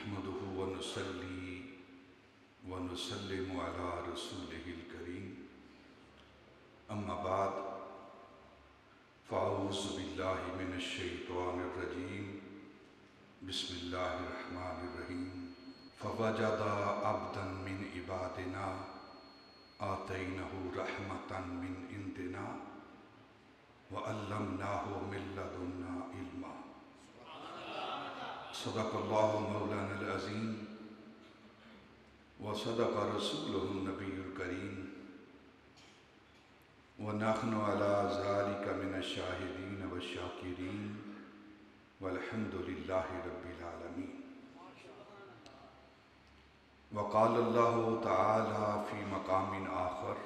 نحمده ونصلي ونسلم على رسوله الكريم أما بعد فأعوذ بالله من الشيطان الرجيم بسم الله الرحمن الرحيم فوجد عبدا من عبادنا آتيناه رحمة من عندنا وعلمناه من لدنا علما صدق الله مولانا العظيم وصدق رسوله النبي الكريم ونحن على ذلك من الشاهدين والشاكرين والحمد لله رب العالمين وقال الله تعالى في مقام آخر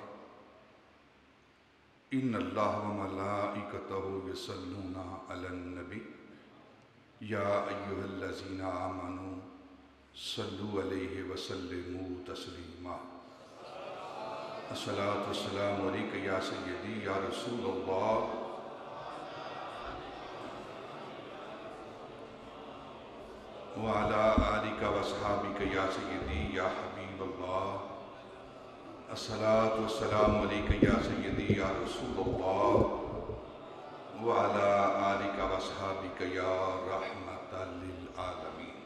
إن الله وملائكته يصلون على النبي يا أيها الذين آمنوا صلوا عليه وسلموا تسليما الصلاة والسلام عليك يا سيدي يا رسول الله وعلى آلك وأصحابك يا سيدي يا حبيب الله الصلاة والسلام عليك يا سيدي يا رسول الله وعلى آلك وأصحابك يا رحمة للعالمين.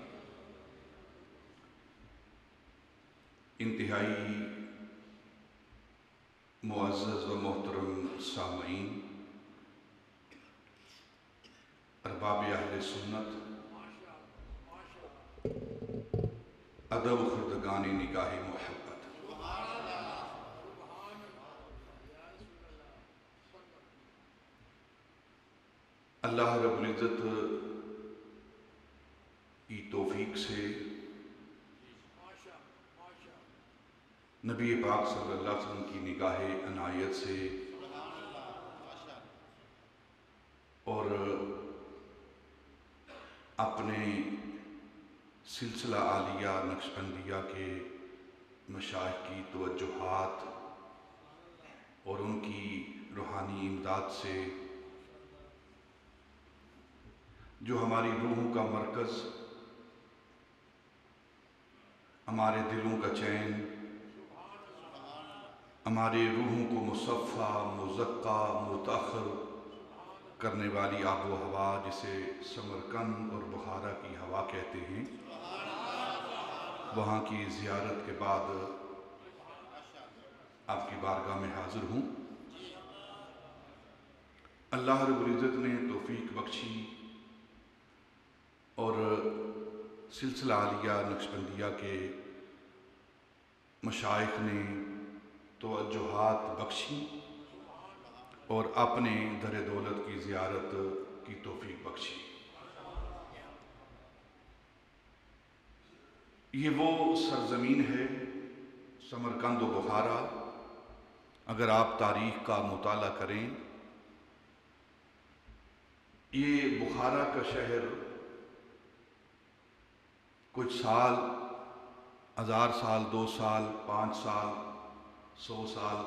انتہائی معزز و محترم سامعین، ارباب اہل سنت، ادب خردگان نگاہ محبت، اللہ رب العزت کی توفیق سے نبی پاک صلی اللہ علیہ وسلم کی نگاہ عنایت سے اور اپنے سلسلہ عالیہ نقشبندیہ کے مشائخ کی توجہات اور ان کی روحانی امداد سے جو ہماری روحوں کا مرکز، ہمارے دلوں کا چین، ہمارے روحوں کو مصفہ، مزکہ، مطہر کرنے والی آب و ہوا جسے سمرقند اور بخارا کی ہوا کہتے ہیں، وہاں کی زیارت کے بعد آپ کی بارگاہ میں حاضر ہوں۔ اللہ رب العزت نے توفیق بخشی اور سلسلہ عالیہ نقشبندیہ کے مشائخ نے توجہات بخشی اور اپنے در دولت کی زیارت کی توفیق بخشی۔ یہ وہ سرزمین ہے سمرقند و بخارا، اگر آپ تاریخ کا مطالعہ کریں، یہ بخارا کا شہر کچھ سال، 1000 سال، 2 سال، 5 سال، 100 سال،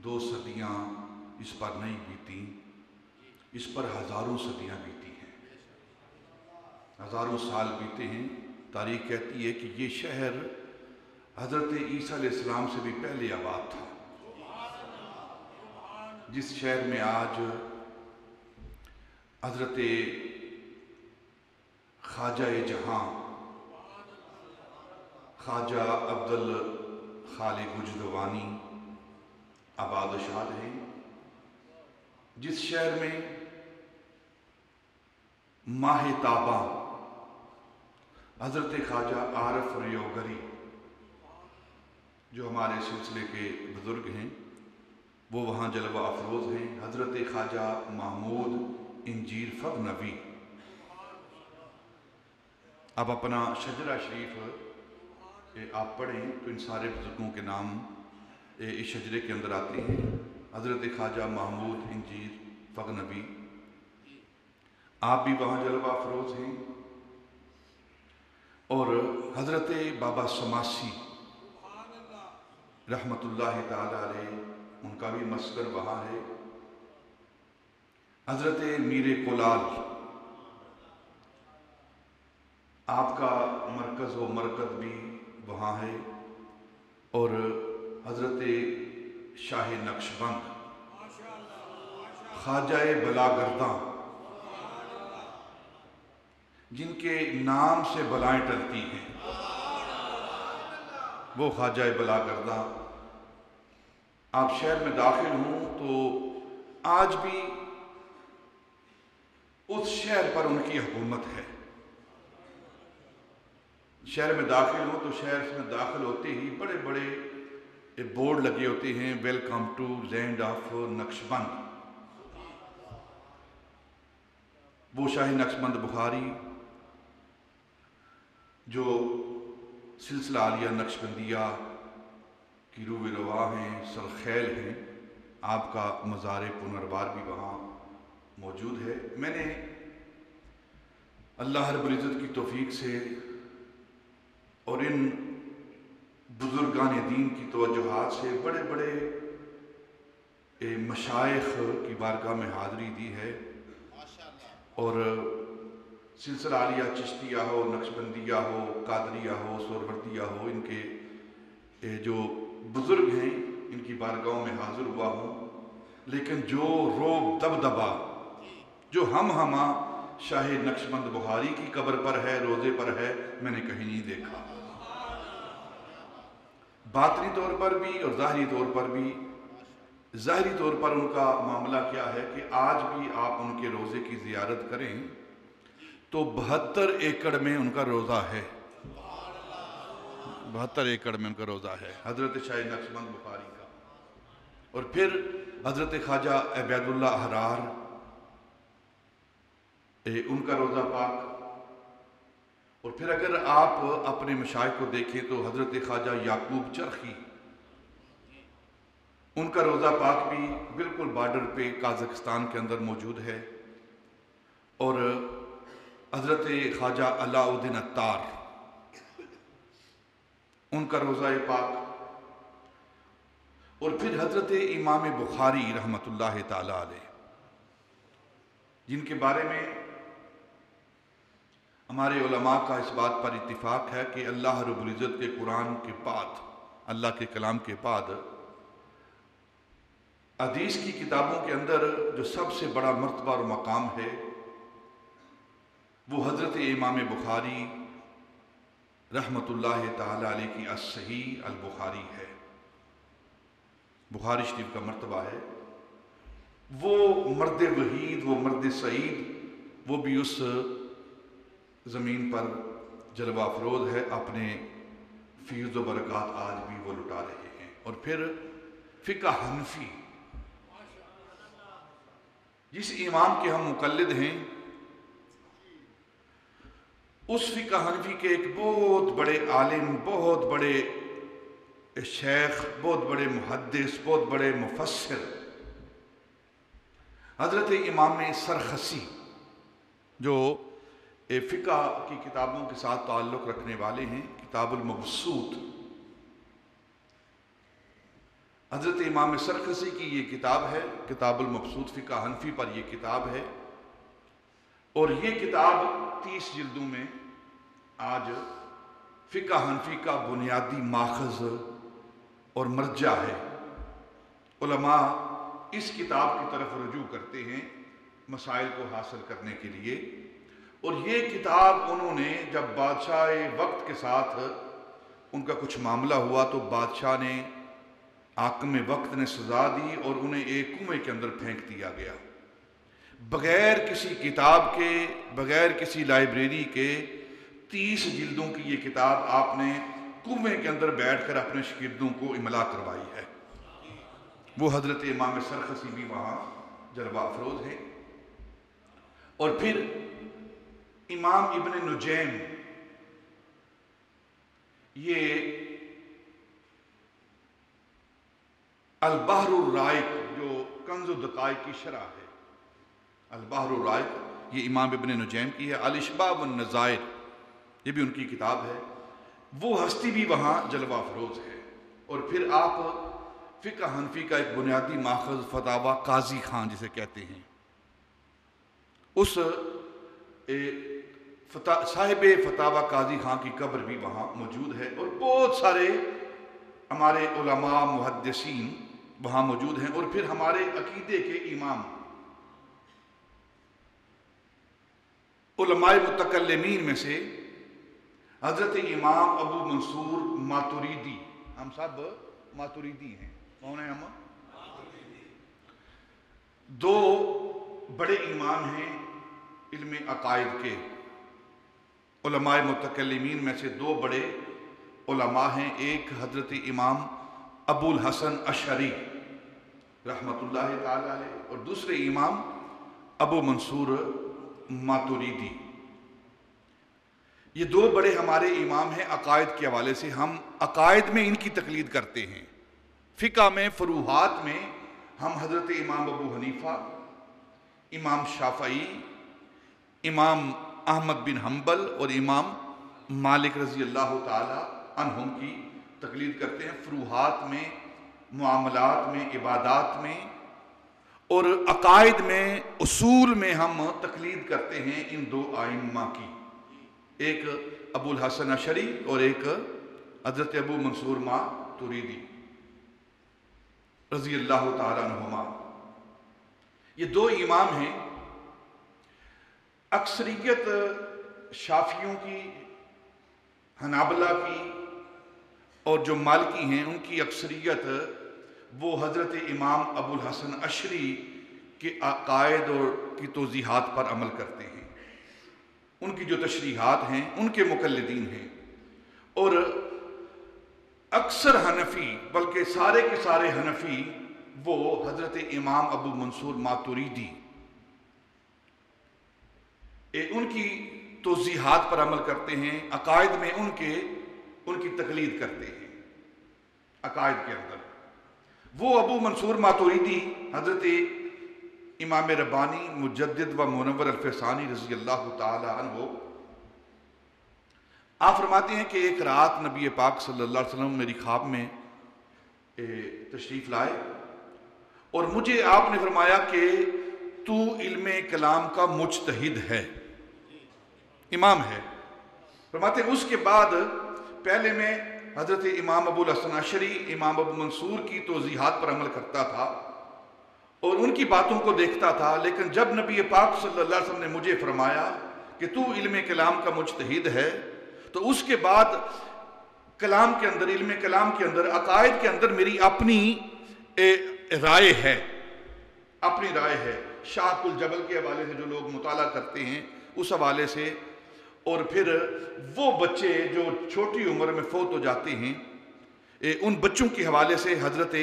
2 صدیاں اس پر نہیں بیتی، اس پر ہزاروں صدیاں بیتی ہیں، ہزاروں سال بیتے ہیں۔ تاریخ کہتی ہے کہ یہ شہر حضرت عیسیٰ علیہ السلام سے بھی پہلے آباد تھا۔ جس شہر میں آج حضرت خواجہ جہاں خواجہ عبدالخالق گجدوانی آباد و شاد ہیں، جس شہر میں ماہ تاباں حضرت خواجہ عارف ریوگری جو ہمارے سلسلے کے بزرگ ہیں وہ وہاں جلوہ افروز ہیں، حضرت خواجہ محمود انجیر فغنوی۔ اب اپنا شجرہ شریف آپ پڑھیں تو ان سارے بزرگوں کے نام اس شجرے کے اندر آتے ہیں۔ حضرت خواجہ محمود انجیر فغنوی، آپ بھی وہاں جلوہ افروز ہیں، اور حضرت بابا سماسی رحمت اللہ تعالی علیہ، ان کا بھی مسکن وہاں ہے۔ حضرت میر کلال آپ کا مرکز و مرکز بھی وہاں ہے، اور حضرت شاہ نقشبند خواجہ بلاگرداں، جن کے نام سے بلائیں ٹلتی ہیں، وہ خواجہ بلاگرداں آپ شہر میں داخل ہوں تو آج بھی اس شہر پر ان کی حکومت ہے۔ شہر میں داخل ہوں تو شہر میں داخل ہوتے ہی بڑے بڑے بورڈ لگے ہوتے ہیں، welcome to land of Naqshband. وہ شاہ نقشبند بخاری جو سلسلہ عالیہ نقشبندیہ کی روح رواں ہیں، سرخیل ہیں، آپ کا مزار پنروار بھی وہاں موجود ہے۔ میں نے اللہ رب العزت کی توفیق سے اور ان بزرگان دین کی توجہات سے بڑے بڑے مشائخ کی بارگاہ میں حاضری دی ہے، اور سلسلہ عالیہ چشتیہ ہو، نقشبندیہ ہو، قادریہ ہو، سہروردیہ ہو، ان کے جو بزرگ ہیں ان کی بارگاہوں میں حاضر ہوا ہوں، لیکن جو روب دبدبا جو ہمہ شاہ نقشبند بخاری کی قبر پر ہے، روضے پر ہے، میں نے کہیں نہیں دیکھا۔ باطنی طور پر بھی اور ظاہری طور پر بھی۔ ظاہری طور پر ان کا معاملہ کیا ہے کہ آج بھی آپ ان کے روضے کی زیارت کریں تو 72 ایکڑ میں ان کا روضہ ہے، 72 ایکڑ میں ان کا روضہ ہے حضرت شاہ نقشبند بخاری کا۔ اور پھر حضرت خواجہ عبید اللہ حرار، ان کا روضہ پاک۔ اور پھر اگر آپ اپنے مشائخ کو دیکھیں تو حضرت خواجہ یعقوب چرخی، ان کا روضہ پاک بھی بالکل بارڈر پہ قازقستان کے اندر موجود ہے۔ اور حضرت خواجہ علاء الدین عطار، ان کا روضہ پاک۔ اور پھر حضرت امام بخاری رحمۃ اللہ تعالی علیہ، جن کے بارے میں ہمارے علماء کا اس بات پر اتفاق ہے کہ اللہ رب العزت کے قرآن کے بعد، اللہ کے کلام کے بعد، حدیث کی کتابوں کے اندر جو سب سے بڑا مرتبہ اور مقام ہے وہ حضرت امام بخاری رحمۃ اللہ تعالی علیہ کی الصحیح البخاری ہے، بخاری شریف کا مرتبہ ہے۔ وہ مرد وحید، وہ مرد سعید، وہ بھی اس زمین پر جلوہ افروز ہے، اپنے فیض و برکات آج بھی وہ لٹا رہے ہیں۔ اور پھر فقہ حنفی، جس امام کے ہم مقلد ہیں، اس فقہ حنفی کے ایک بہت بڑے عالم، بہت بڑے شیخ، بہت بڑے محدث، بہت بڑے مفسر حضرت امام سرخسی، جو فقہ کی کتابوں کے ساتھ تعلق رکھنے والے ہیں، کتاب المبسوط، حضرت امام سرخسی کی یہ کتاب ہے، کتاب المبسوط، فقہ حنفی پر یہ کتاب ہے۔ اور یہ کتاب 30 جلدوں میں آج فقہ حنفی کا بنیادی ماخذ اور مرجع ہے۔ علماء اس کتاب کی طرف رجوع کرتے ہیں مسائل کو حاصل کرنے کے لیے۔ اور یہ کتاب انہوں نے جب بادشاہ وقت کے ساتھ ان کا کچھ معاملہ ہوا تو بادشاہ نے، حاکم وقت نے سزا دی اور انہیں ایک کنویں کے اندر پھینک دیا گیا، بغیر کسی کتاب کے، بغیر کسی لائبریری کے 30 جلدوں کی یہ کتاب آپ نے کنویں کے اندر بیٹھ کر اپنے شاگردوں کو املا کروائی ہے۔ وہ حضرت امام سرخسی بھی وہاں جلوہ افروز ہیں۔ اور پھر امام ابن نجیم، یہ البحر الرائق جو کنز الدقائق کی شرح ہے، البحر الرائق یہ امام ابن نجیم کی ہے۔ الاشباع والنظائر یہ بھی ان کی کتاب ہے، وہ ہستی بھی وہاں جلوہ افروز ہے۔ اور پھر آپ فقہ حنفی کا ایک بنیادی ماخذ فتاوی قاضی خان جسے کہتے ہیں، اس صاحب فتاوہ قاضی خان کی قبر بھی وہاں موجود ہے، اور بہت سارے ہمارے علماء محدثین وہاں موجود ہیں، اور پھر ہمارے عقیدے کے امام علماء متکلمین میں سے حضرت امام ابو منصور ماتوریدی، ہم سب ماتوریدی ہیں، کون ہیں ہم؟ دو بڑے امام ہیں علم عقائد کے، علماء متکلمین میں سے دو بڑے علماء ہیں، ایک حضرت امام ابو الحسن اشعری رحمۃ اللہ تعالی علیہ، اور دوسرے امام ابو منصور ماتوریدی۔ یہ دو بڑے ہمارے امام ہیں عقائد کے حوالے سے، ہم عقائد میں ان کی تقلید کرتے ہیں، فقہ میں فروحات میں ہم حضرت امام ابو حنیفہ، امام شافعی، امام احمد بن حنبل اور امام مالک رضی اللہ تعالی عنہم کی تقلید کرتے ہیں، فروحات میں، معاملات میں، عبادات میں، اور عقائد میں، اصول میں ہم تقلید کرتے ہیں ان دو ائمہ کی، ایک ابو الحسن اشعری اور ایک حضرت ابو منصور ماتوریدی رضی اللہ تعالیٰ عنہما۔ یہ دو امام ہیں، اکثریت شافعیوں کی، حنابلہ کی اور جو مالکی ہیں ان کی اکثریت وہ حضرت امام ابو الحسن اشعری کے عقائد اور کی توضیحات پر عمل کرتے ہیں، ان کی جو تشریحات ہیں ان کے مقلدین ہیں، اور اکثر حنفی بلکہ سارے کے سارے حنفی وہ حضرت امام ابو منصور ماتوریدی ان کی توضیحات پر عمل کرتے ہیں، عقائد میں ان کی تقلید کرتے ہیں عقائد کے اندر۔ وہ ابو منصور ماتوریدی حضرت امام ربانی مجدد و منور الفسانی رضی اللہ تعالی عنہ، آپ فرماتے ہیں کہ ایک رات نبی پاک صلی اللہ علیہ وسلم میری خواب میں تشریف لائے، اور مجھے آپ نے فرمایا کہ تو علم کلام کا مجتہد ہے، امام ہے۔ فرماتے ہیں اس کے بعد پہلے میں حضرت امام ابو الحسن اشعری، امام ابو منصور کی توضیحات پر عمل کرتا تھا اور ان کی باتوں کو دیکھتا تھا، لیکن جب نبی پاک صلی اللہ علیہ وسلم نے مجھے فرمایا کہ تو علم کلام کا مجتہد ہے، تو اس کے بعد کلام کے اندر، علم کلام کے اندر، عقائد کے اندر میری اپنی رائے ہے، اپنی رائے ہے، شاق الجبل کے حوالے سے جو لوگ مطالعہ کرتے ہیں اس حوالے سے، اور پھر وہ بچے جو چھوٹی عمر میں فوت ہو جاتے ہیں ان بچوں کے حوالے سے حضرت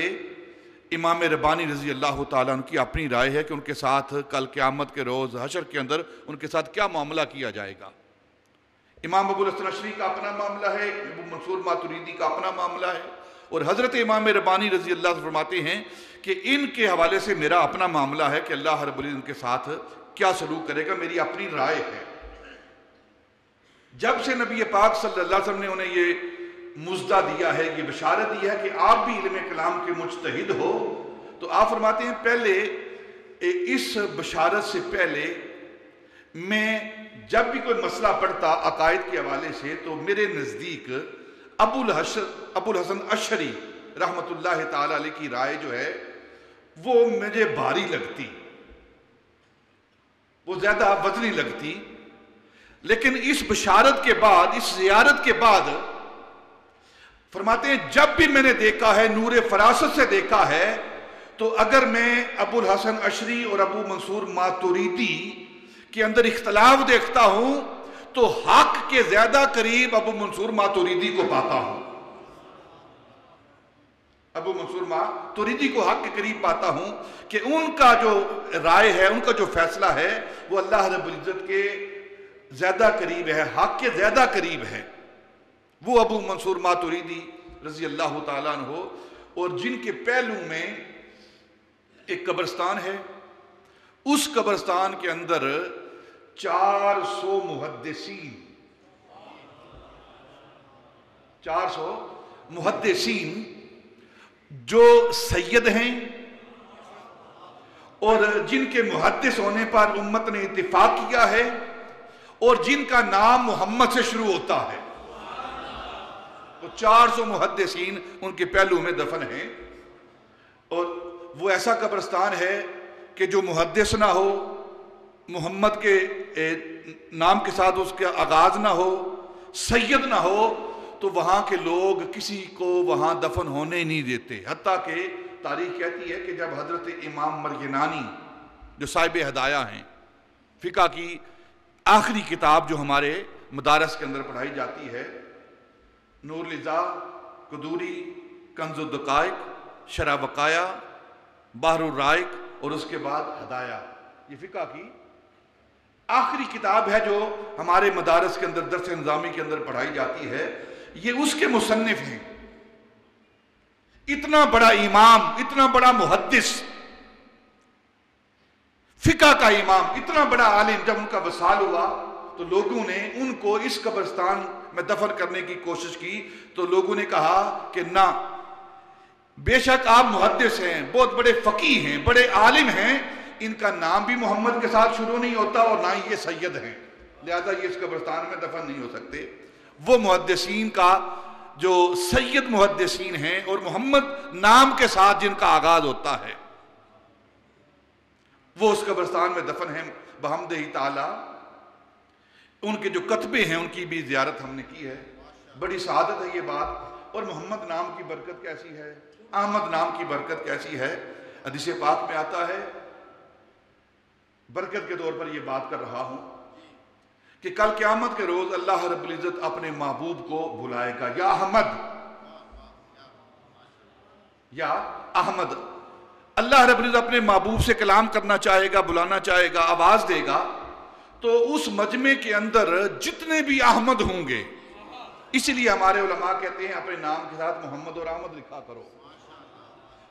امام ربانی رضی اللہ تعالیٰ عنہ کی اپنی رائے ہے کہ ان کے ساتھ کل قیامت کے روز حشر کے اندر ان کے ساتھ کیا معاملہ کیا جائے گا۔ امام ابو الحسن اشعری کا اپنا معاملہ ہے، ابو منصور ماتوریدی کا اپنا معاملہ ہے، اور حضرت امام ربانی رضی اللہ عنہ فرماتے ہیں کہ ان کے حوالے سے میرا اپنا معاملہ ہے کہ اللہ رب العزت ان کے ساتھ کیا سلوک کرے گا، میری اپنی رائے ہے۔ جب سے نبی پاک صلی اللہ علیہ وسلم نے انہیں یہ مژدہ دیا ہے، یہ بشارت دی ہے کہ آپ بھی علم کلام کے مجتہد ہو، تو آپ فرماتے ہیں پہلے اس بشارت سے پہلے میں جب بھی کوئی مسئلہ پڑھتا عقائد کے حوالے سے تو میرے نزدیک ابو الحسن اشعری رحمۃ اللہ تعالی علیہ کی رائے جو ہے وہ مجھے بھاری لگتی، وہ زیادہ وزنی لگتی، لیکن اس بشارت کے بعد، اس زیارت کے بعد فرماتے ہیں جب بھی میں نے دیکھا ہے، نور فراست سے دیکھا ہے، تو اگر میں ابو الحسن اشعری اور ابو منصور ماتوریدی کے اندر اختلاف دیکھتا ہوں تو حق کے زیادہ قریب ابو منصور ماتوریدی کو پاتا ہوں، ابو منصور ماتوریدی کو حق کے قریب پاتا ہوں کہ ان کا جو رائے ہے، ان کا جو فیصلہ ہے وہ اللہ رب العزت کے زیادہ قریب ہے، حق کے زیادہ قریب ہے۔ وہ ابو منصور ماتوریدی رضی اللہ تعالیٰ عنہ، اور جن کے پہلو میں ایک قبرستان ہے، اس قبرستان کے اندر 400 محدثین 400 محدثین جو سید ہیں اور جن کے محدث ہونے پر امت نے اتفاق کیا ہے، اور جن کا نام محمد سے شروع ہوتا ہے، تو 400 محدثین ان کے پہلو میں دفن ہیں. اور وہ ایسا قبرستان ہے کہ جو محدث نہ ہو، محمد کے نام کے ساتھ اس کا آغاز نہ ہو، سید نہ ہو، تو وہاں کے لوگ کسی کو وہاں دفن ہونے نہیں دیتے. حتیٰ کہ تاریخ کہتی ہے کہ جب حضرت امام مرینانی جو صاحب ہدایہ ہیں، فقہ کی آخری کتاب جو ہمارے مدارس کے اندر پڑھائی جاتی ہے، نور لزا، قدوری، کنز الدقائق، شرح بقایا، بحر الرائق اور اس کے بعد ہدایہ، یہ فقہ کی آخری کتاب ہے جو ہمارے مدارس کے اندر درس نظامی کے اندر پڑھائی جاتی ہے. یہ اس کے مصنف ہیں. اتنا بڑا امام، اتنا بڑا محدث، فقہ کا امام، اتنا بڑا عالم، جب ان کا وصال ہوا تو لوگوں نے ان کو اس قبرستان میں دفن کرنے کی کوشش کی. تو لوگوں نے کہا کہ نہ، بے شک آپ محدث ہیں، بہت بڑے فقیہ ہیں، بڑے عالم ہیں، ان کا نام بھی محمد کے ساتھ شروع نہیں ہوتا اور نہ ہی یہ سید ہیں، لہذا یہ اس قبرستان میں دفن نہیں ہو سکتے. وہ محدثین کا جو سید محدثین ہیں اور محمد نام کے ساتھ جن کا آغاز ہوتا ہے، وہ اس قبرستان میں دفن ہیں بحمدہ تعالی. ان کے جو کتبے ہیں ان کی بھی زیارت ہم نے کی ہے. بڑی سعادت ہے یہ بات. اور محمد نام کی برکت کیسی ہے، احمد نام کی برکت کیسی ہے. حدیث پاک میں آتا ہے، برکت کے طور پر یہ بات کر رہا ہوں، کہ کل قیامت کے روز اللہ رب العزت اپنے محبوب کو بلائے گا، یا احمد، یا احمد. اللہ رب العزت اپنے محبوب سے کلام کرنا چاہے گا، بلانا چاہے گا، آواز دے گا. تو اس مجمع کے اندر جتنے بھی احمد ہوں گے، اس لیے ہمارے علماء کہتے ہیں اپنے نام کے ساتھ محمد اور احمد لکھا کرو.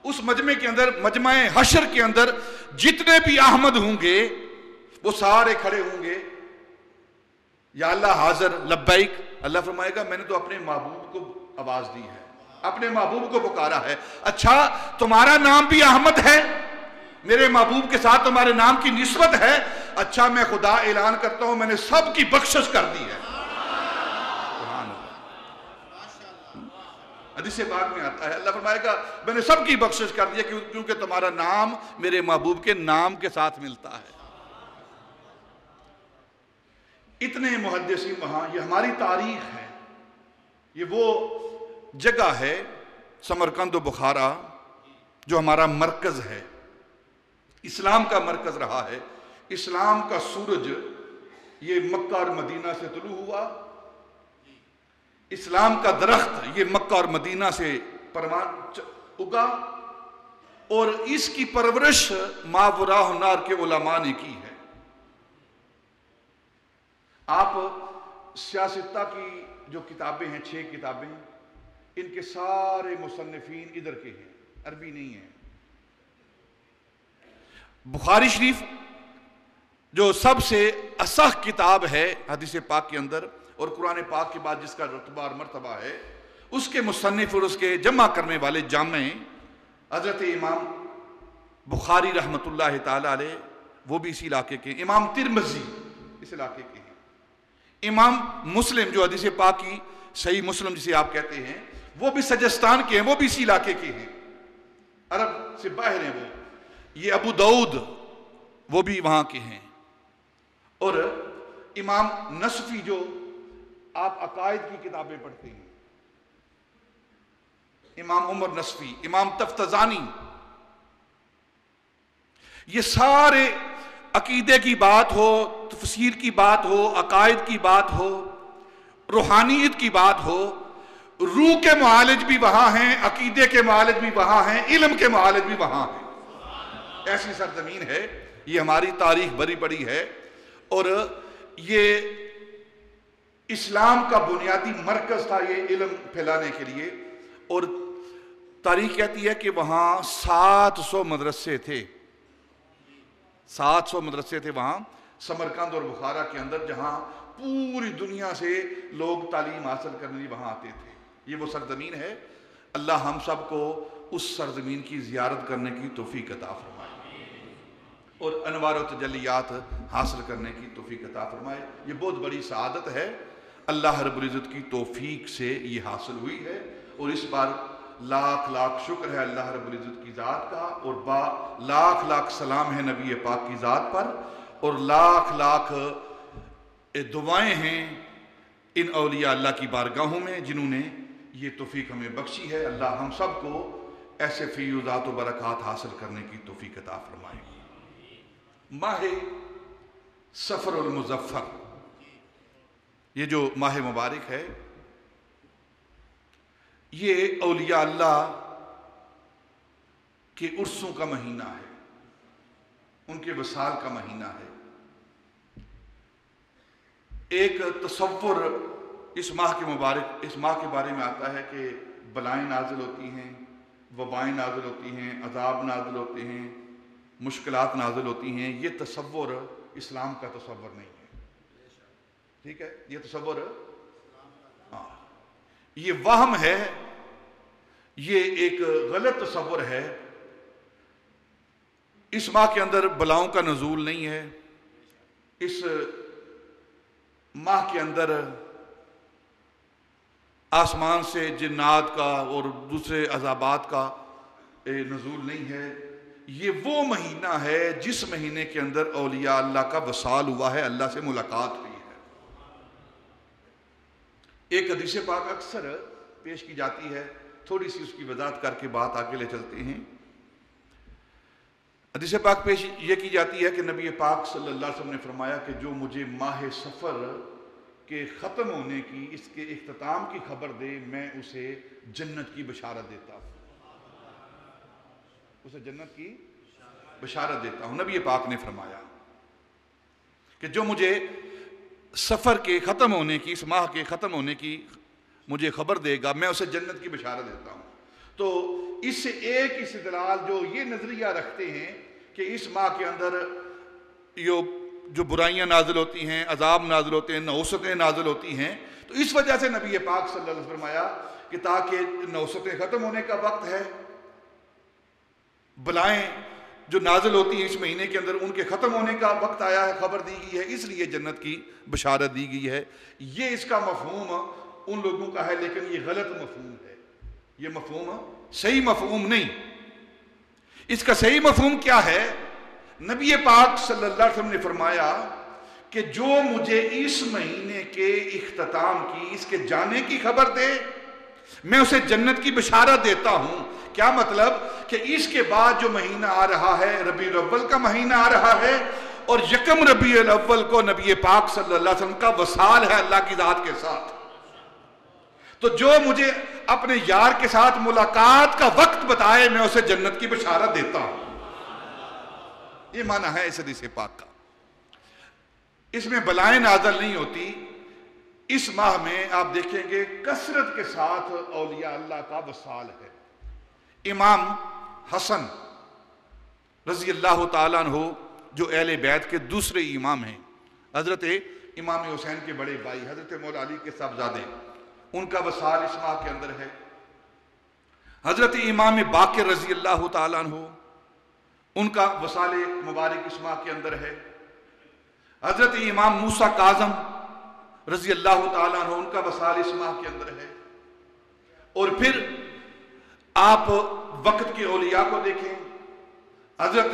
اس مجمع کے اندر، مجمع حشر کے اندر جتنے بھی احمد ہوں گے وہ سارے کھڑے ہوں گے، یا اللہ حاضر لبیک. اللہ فرمائے گا میں نے تو اپنے محبوب کو آواز دی ہے، اپنے محبوب کو پکارا ہے. اچھا تمہارا نام بھی احمد ہے، میرے محبوب کے ساتھ تمہارے نام کی نسبت ہے. اچھا میں خدا اعلان کرتا ہوں میں نے سب کی بخشش کر دی ہے. حدیث پاک میں آتا ہے، اللہ فرمائے گا میں نے سب کی بخشش کر دی ہے کیونکہ تمہارا نام میرے محبوب کے نام کے ساتھ ملتا ہے. اتنے محدثین وہاں. یہ ہماری تاریخ ہے، یہ وہ جگہ ہے سمرقند و بخارا جو ہمارا مرکز ہے، اسلام کا مرکز رہا ہے. اسلام کا سورج یہ مکہ اور مدینہ سے طلوع ہوا، اسلام کا درخت یہ مکہ اور مدینہ سے پروان اگا، اور اس کی پرورش ماوراء النار کے علماء نے کی ہے. آپ سیاستہ کی جو کتابیں ہیں، 6 کتابیں، ان کے سارے مصنفین ادھر کے ہیں، عربی نہیں ہیں. بخاری شریف جو سب سے اصح کتاب ہے حدیث پاک کے اندر، اور قرآن پاک کے بعد جس کا رتبہ اور مرتبہ ہے، اس کے مصنف اور اس کے جمع کرنے والے جامع حضرت امام بخاری رحمۃ اللہ تعالی علیہ، وہ بھی اسی علاقے کے. امام ترمذی اس علاقے کے ہیں. امام مسلم جو حدیث پاک کی صحیح مسلم جسے آپ کہتے ہیں، وہ بھی سجستان کے ہیں، وہ بھی اسی علاقے کے ہیں، عرب سے باہر ہیں وہ. یہ ابو داؤد وہ بھی وہاں کے ہیں. اور امام نصفی جو آپ عقائد کی کتابیں پڑھتے ہیں، امام عمر نصفی، امام تفتزانی، یہ سارے عقیدے کی بات ہو، تفسیر کی بات ہو، عقائد کی بات ہو، روحانیت کی بات ہو، روح کے معالج بھی وہاں ہیں، عقیدے کے معالج بھی وہاں ہیں، علم کے معالج بھی وہاں ہیں. ایسی سرزمین ہے. یہ ہماری تاریخ بڑی بڑی ہے، اور یہ اسلام کا بنیادی مرکز تھا یہ علم پھیلانے کے لیے. اور تاریخ کہتی ہے کہ وہاں 700 مدرسے تھے، 700 مدرسے تھے وہاں سمرقند اور بخارا کے اندر، جہاں پوری دنیا سے لوگ تعلیم حاصل کرنے لیے وہاں آتے تھے. یہ وہ سرزمین ہے. اللہ ہم سب کو اس سرزمین کی زیارت کرنے کی توفیق عطا فرمائے. اور انوار و تجلیات حاصل کرنے کی توفیق عطا فرمائے۔ یہ بہت بڑی سعادت ہے، اللہ رب العزت کی توفیق سے یہ حاصل ہوئی ہے، اور اس پر لاکھ لاکھ شکر ہے اللہ رب العزت کی ذات کا، اور لاکھ لاکھ سلام ہے نبی پاک کی ذات پر، اور لاکھ لاکھ دعائیں ہیں ان اولیاء اللہ کی بارگاہوں میں جنہوں نے یہ توفیق ہمیں بخشی ہے۔ اللہ ہم سب کو ایسے فیوضات و برکات حاصل کرنے کی توفیق عطا فرمائے۔ ماہ سفر المظفر، یہ جو ماہ مبارک ہے، یہ اولیاء اللہ کے عرسوں کا مہینہ ہے، ان کے وصال کا مہینہ ہے۔ ایک تصور اس ماہ کے بارے میں آتا ہے کہ بلائیں نازل ہوتی ہیں، وبائیں نازل ہوتی ہیں، عذاب نازل ہوتے ہیں، مشکلات نازل ہوتی ہیں۔ یہ تصور اسلام کا تصور نہیں ہے، ٹھیک ہے؟ یہ تصور یہ وہم ہے، یہ ایک غلط تصور ہے۔ اس ماہ کے اندر بلاؤں کا نزول نہیں ہے، اس ماہ کے اندر آسمان سے جنات کا اور دوسرے عذابات کا نزول نہیں ہے۔ یہ وہ مہینہ ہے جس مہینے کے اندر اولیاء اللہ کا وصال ہوا ہے، اللہ سے ملاقات ہوئی ہے۔ ایک حدیث پاک اکثر پیش کی جاتی ہے، تھوڑی سی اس کی وضاحت کر کے بات آگے لے چلتے ہیں۔ حدیث پاک پیش یہ کی جاتی ہے کہ نبی پاک صلی اللہ علیہ وسلم نے فرمایا کہ جو مجھے ماہ سفر کے ختم ہونے کی، اس کے اختتام کی خبر دے، میں اسے جنت کی بشارت دیتا ہوں، اسے جنت کی بشارت دیتا ہوں۔ نبی پاک نے فرمایا کہ جو مجھے سفر کے ختم ہونے کی، اس ماہ کے ختم ہونے کی مجھے خبر دے گا، میں اسے جنت کی بشارت دیتا ہوں۔ تو اس سے ایک استدلال جو یہ نظریہ رکھتے ہیں کہ اس ماہ کے اندر جو برائیاں نازل ہوتی ہیں، عذاب نازل ہوتے ہیں، نحوستیں نازل ہوتی ہیں، تو اس وجہ سے نبی پاک صلی اللہ علیہ وسلم فرمایا کہ تاکہ نحوستیں ختم ہونے کا وقت ہے، بلائیں جو نازل ہوتی ہیں اس مہینے کے اندر ان کے ختم ہونے کا وقت آیا ہے، خبر دی گئی ہے، اس لیے جنت کی بشارت دی گئی ہے۔ یہ اس کا مفہوم ان لوگوں کا ہے، لیکن یہ غلط مفہوم ہے، یہ مفہوم صحیح مفہوم نہیں۔ اس کا صحیح مفہوم کیا ہے؟ نبی پاک صلی اللہ علیہ وسلم نے فرمایا کہ جو مجھے اس مہینے کے اختتام کی، اس کے جانے کی خبر دے، میں اسے جنت کی بشارت دیتا ہوں۔ کیا مطلب؟ کہ اس کے بعد جو مہینہ آ رہا ہے، ربیع الاول کا مہینہ آ رہا ہے، اور یکم ربیع الاول کو نبی پاک صلی اللہ علیہ وسلم کا وصال ہے اللہ کی ذات کے ساتھ۔ تو جو مجھے اپنے یار کے ساتھ ملاقات کا وقت بتائے، میں اسے جنت کی بشارت دیتا ہوں۔ یہ معنی ہے اس حدیث پاک کا۔ اس میں بلائیں نازل نہیں ہوتی۔ اس ماہ میں آپ دیکھیں گے کثرت کے ساتھ اولیاء اللہ کا وصال ہے۔ امام حسن رضی اللہ تعالیٰ عنہ جو اہل بیت کے دوسرے امام ہیں، حضرت امام حسین کے بڑے بھائی، حضرت مولا علی کے صاحبزادے، ان کا وصال اس ماہ کے اندر ہے۔ حضرت امام باقر رضی اللہ تعالیٰ عنہ، ان کا وصال مبارک اس ماہ کے اندر ہے۔ حضرت امام موسیٰ کاظم رضی اللہ تعالیٰ عنہ، ان کا وصال اس ماہ کے اندر ہے۔ اور پھر آپ وقت کے اولیاء کو دیکھیں، حضرت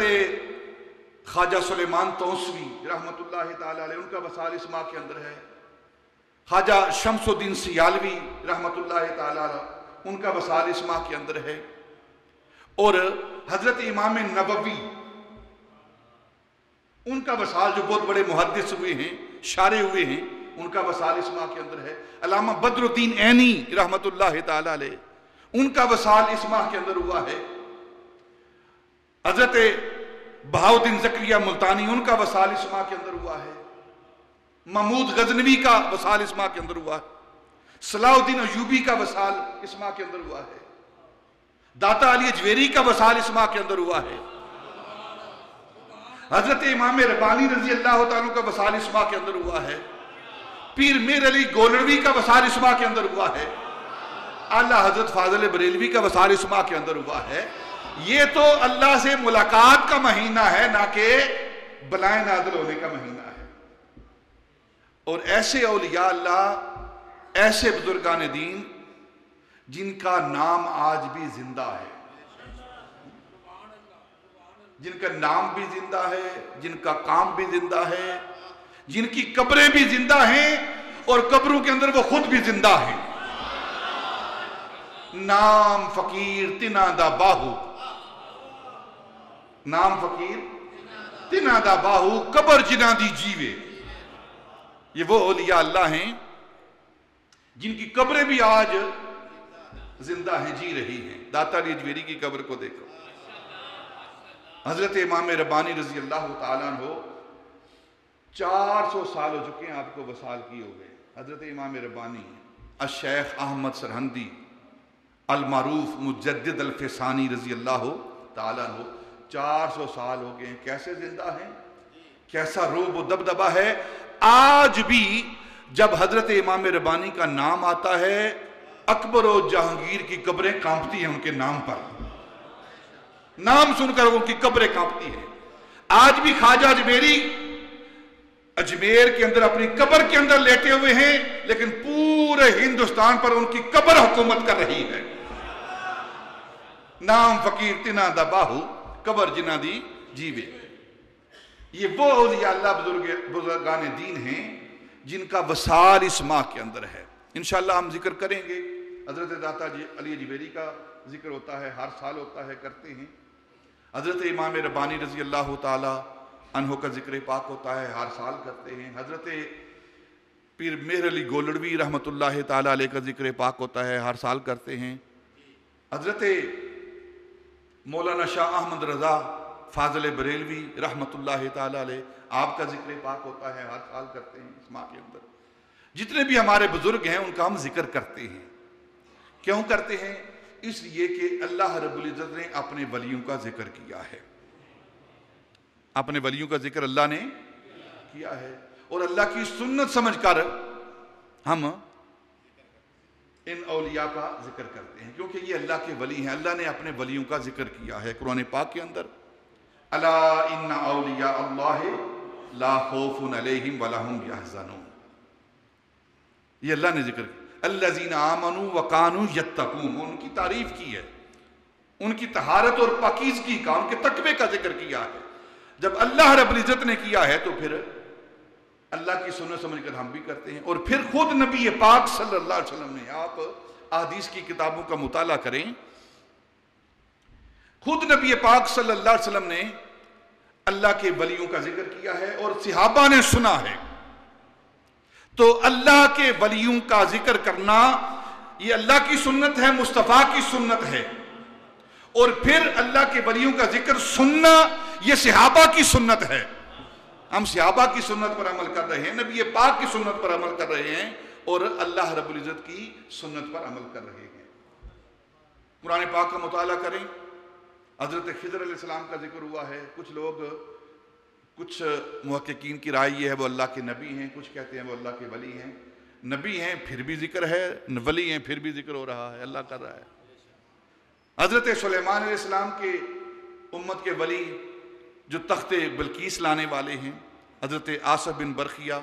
خواجہ سلیمان توسوی رحمۃ اللہ تعالیٰ علیہ، ان کا وصال اس ماہ کے اندر ہے۔ خواجہ شمس الدین سیالوی رحمۃ اللہ تعالیٰ علیہ، ان کا وصال اس ماہ کے اندر ہے۔ اور حضرت امام نووی، ان کا وصال جو بہت بڑے محدث ہوئے ہیں، شارح ہوئے ہیں، ان کا وصال اس ماہ کے اندر ہے۔ علامہ بدر الدین عینی رحمۃ اللہ تعالیٰ علیہ، ان کا وصال اس ماہ کے اندر ہوا ہے۔ حضرت بہاؤالدین زکریا ملتانی، ان کا وصال اس ماہ کے اندر ہوا ہے۔ محمود غزنوی کا وصال اس ماہ کے اندر ہوا ہے۔ صلاح الدین ایوبی کا وصال اس ماہ کے اندر ہوا ہے۔ داتا علی اجویری کا وصال اس ماہ کے اندر ہوا ہے۔ حضرت امام ربانی رضی اللہ تعالیٰ کا وصال اس ماہ کے اندر ہوا ہے۔ پیر میر علی گولڑوی کا وصال اس ماہ کے اندر ہوا ہے۔ اعلیٰ حضرت فاضل بریلوی کا وصال اس ماہ کے اندر ہوا ہے۔ یہ تو اللہ سے ملاقات کا مہینہ ہے، نہ کہ بلائیں نازل ہونے کا مہینہ ہے۔ اور ایسے اولیاء اللہ، ایسے بزرگان دین جن کا نام آج بھی زندہ ہے، جن کا نام بھی زندہ ہے، جن کا کام بھی زندہ ہے، جن کی قبریں بھی زندہ ہیں اور قبروں کے اندر وہ خود بھی زندہ ہیں۔ نام فقیر تنا دا باہو، نام فقیر تنا دا باہو، قبر جنا دی جیوے۔ یہ وہ اولیاء اللہ ہیں جن کی قبریں بھی آج زندہ ہیں، جی رہی ہیں۔ داتا علی اجمیری کی قبر کو دیکھو، حضرت امام ربانی رضی اللہ تعالیٰ عنہ 400 سال ہو چکے ہیں آپ کو وصال کی ہو گئے۔ حضرت امام ربانی الشیخ احمد سرہندی المعروف مجدد الفسانی رضی اللہ تعالیٰ عنہ 400 سال ہو گئے ہیں، کیسے زندہ ہیں، کیسا روب و دبدبہ ہے۔ آج بھی جب حضرت امام ربانی کا نام آتا ہے، اکبر و جہانگیر کی قبریں کانپتی ہیں ان کے نام پر، نام سن کر ان کی قبریں کانپتی ہیں۔ آج بھی خواجہ اجمیری اجمیر کے اندر اپنی قبر کے اندر لیٹے ہوئے ہیں، لیکن پورے ہندوستان پر ان کی قبر حکومت کر رہی ہے۔ نام فقیر تنا دا باہو، قبر جنا دی جیوے۔ یہ وہ اولیاء اللہ بزرگان دین ہیں جن کا وصال اس ماہ کے اندر ہے۔ انشاءاللہ ہم ذکر کریں گے۔ حضرت داتا علی اجمیری کا ذکر ہوتا ہے، ہر سال ہوتا ہے، کرتے ہیں۔ حضرت امام ربانی رضی اللہ تعالی عنہ کا ذکر پاک ہوتا ہے، ہر سال کرتے ہیں۔ حضرت پیر مہر علی گولڑوی رحمۃ اللہ تعالی علیہ کا ذکر پاک ہوتا ہے، ہر سال کرتے ہیں۔ حضرت مولانا شاہ احمد رضا فاضل بریلوی رحمۃ اللہ تعالی علیہ، آپ کا ذکر پاک ہوتا ہے، ہر سال کرتے ہیں اس ماہ کے اندر۔ جتنے بھی ہمارے بزرگ ہیں ان کا ہم ذکر کرتے ہیں۔ کیوں کرتے ہیں؟ اس لیے کہ اللہ رب العزت نے اپنے ولیوں کا ذکر کیا ہے، اپنے ولیوں کا ذکر اللہ نے کیا ہے، اور اللہ کی سنت سمجھ کر ہم ان اولیاء کا ذکر کرتے ہیں، کیونکہ یہ اللہ کے ولی ہیں۔ اللہ نے اپنے ولیوں کا ذکر کیا ہے قرآن پاک کے اندر، الا ان اولیاء اللہ لا خوف علیہم ولا ہم یحزنون۔ یہ اللہ نے ذکر کیا، الذین آمنوا وکانوا یتقون، ان کی تعریف کی ہے، ان کی طہارت اور پاکیزگی کا، ان کے تقوی کا ذکر کیا ہے۔ جب اللہ رب العزت نے کیا ہے تو پھر اللہ کی سنت سمجھ کر ہم بھی کرتے ہیں۔ اور پھر خود نبی پاک صلی اللہ علیہ وسلم نے، آپ احادیث کی کتابوں کا مطالعہ کریں، خود نبی پاک صلی اللہ علیہ وسلم نے اللہ کے ولیوں کا ذکر کیا ہے اور صحابہ نے سنا ہے۔ تو اللہ کے ولیوں کا ذکر کرنا یہ اللہ کی سنت ہے، مصطفیٰ کی سنت ہے، اور پھر اللہ کے ولیوں کا ذکر سننا یہ صحابہ کی سنت ہے۔ ہم صحابہ کی سنت پر عمل کر رہے ہیں، نبی پاک کی سنت پر عمل کر رہے ہیں، اور اللہ رب العزت کی سنت پر عمل کر رہے ہیں۔ قرآن پاک کا مطالعہ کریں، حضرت خضر علیہ السلام کا ذکر ہوا ہے۔ کچھ محققین کی رائے یہ ہے وہ اللہ کے نبی ہیں، کچھ کہتے ہیں وہ اللہ کے ولی ہیں۔ نبی ہیں پھر بھی ذکر ہے، ولی ہیں پھر بھی ذکر ہو رہا ہے، اللہ کر رہا ہے۔ حضرت سلیمان علیہ السلام کے امت کے ولی جو تخت بلقیس لانے والے ہیں، حضرت آصف بن برخیہ،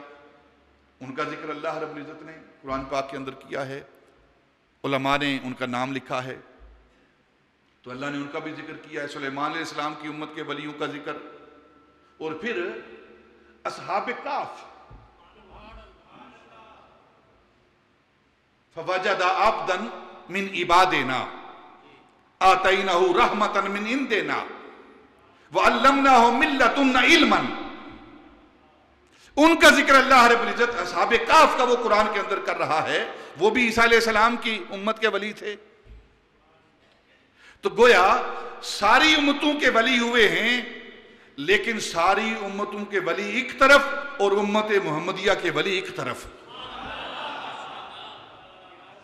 ان کا ذکر اللہ رب العزت نے قرآن پاک کے اندر کیا ہے، علماء نے ان کا نام لکھا ہے، تو اللہ نے ان کا بھی ذکر کیا ہے۔ سلیمان علیہ السلام کی امت کے ولیوں کا ذکر، اور پھر اصحاب کاف، فوجد عبدا من عبادنا آتیناہ رحمتا من عندنا وعلمناہ من لدنا علما، ان کا ذکر اللہ رب العزت اصحاب کاف کا وہ قرآن کے اندر کر رہا ہے۔ وہ بھی عیسیٰ علیہ السلام کی امت کے ولی تھے۔ تو گویا ساری امتوں کے ولی ہوئے ہیں، لیکن ساری امتوں کے ولی ایک طرف اور امت محمدیہ کے ولی ایک طرف،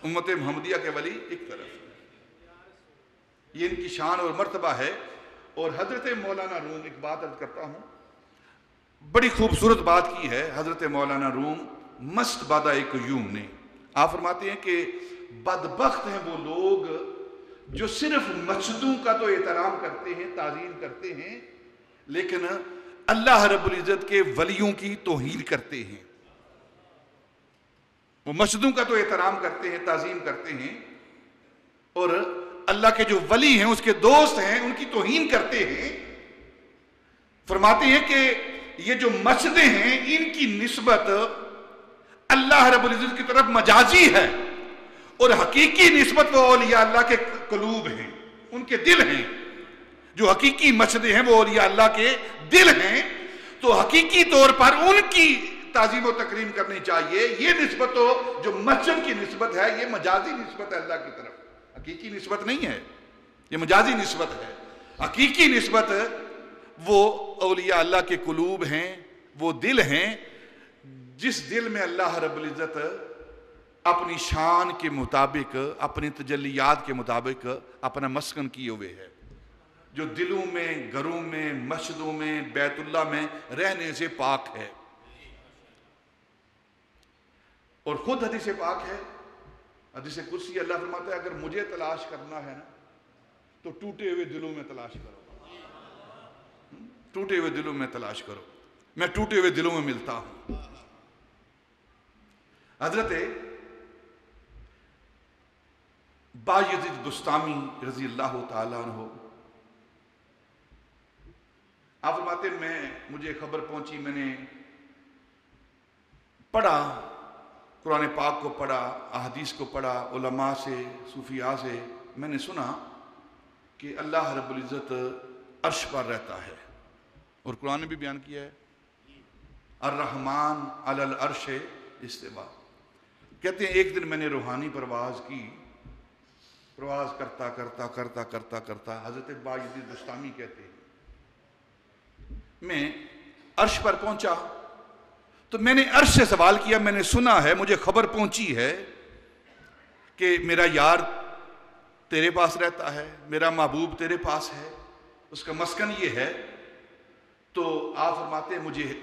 امت محمدیہ کے ولی ایک طرف، یہ ان کی شان اور مرتبہ ہے۔ اور حضرت مولانا روم، ایک بات عرض کرتا ہوں، بڑی خوبصورت بات کی ہے حضرت مولانا روم مست بادہ قیوم نے۔ آپ فرماتے ہیں کہ بدبخت ہیں وہ لوگ جو صرف مسجدوں کا تو احترام کرتے ہیں، تعظیم کرتے ہیں، لیکن اللہ رب العزت کے ولیوں کی توہین کرتے ہیں۔ وہ مسجدوں کا تو احترام کرتے ہیں، تعظیم کرتے ہیں، اور اللہ کے جو ولی ہیں، اس کے دوست ہیں، ان کی توہین کرتے ہیں۔ فرماتے ہیں کہ یہ جو مسجدیں ہیں ان کی نسبت اللہ رب العزت کی طرف مجازی ہے، اور حقیقی نسبت وہ اولیاء اللہ کے قلوب ہیں، ان کے دل ہیں۔ جو حقیقی مسجدیں ہیں وہ اولیاء اللہ کے دل ہیں، تو حقیقی طور پر ان کی تعظیم و تکریم کرنی چاہیے۔ یہ نسبت تو جو مسجد کی نسبت ہے یہ مجازی نسبت ہے اللہ کی طرف، حقیقی نسبت نہیں ہے، یہ مجازی نسبت ہے۔ حقیقی نسبت وہ اولیاء اللہ کے قلوب ہیں، وہ دل ہیں جس دل میں اللہ رب العزت اپنی شان کے مطابق، اپنی تجلیات کے مطابق اپنا مسکن کیے ہوئے ہے، جو دلوں میں، گھروں میں، مسجدوں میں، بیت اللہ میں رہنے سے پاک ہے۔ اور خود حدیث پاک ہے، حدیث قدسی، اللہ فرماتا ہے اگر مجھے تلاش کرنا ہے نا تو ٹوٹے ہوئے دلوں میں تلاش کرو، ٹوٹے ہوئے دلوں میں تلاش کرو، میں ٹوٹے ہوئے دلوں میں ملتا ہوں۔ حضرت بایزید بسطامی رضی اللہ تعالیٰ عنہ، آپ فرماتے ہیں مجھے خبر پہنچی، میں نے پڑھا، قرآن پاک کو پڑھا، احادیث کو پڑھا، علماء سے، صوفیاء سے میں نے سنا کہ اللہ رب العزت عرش پر رہتا ہے، اور قرآن نے بھی بیان کیا ہے الرحمن علی العرش استوا۔ کہتے ہیں ایک دن میں نے روحانی پرواز کی، پرواز کرتا کرتا کرتا کرتا کرتا حضرت بایزید بسطامی کہتے ہیں میں عرش پر پہنچا، تو میں نے عرش سے سوال کیا، میں نے سنا ہے، مجھے خبر پہنچی ہے کہ میرا یار تیرے پاس رہتا ہے، میرا محبوب تیرے پاس ہے، اس کا مسکن یہ ہے۔ تو آپ فرماتے ہیں مجھے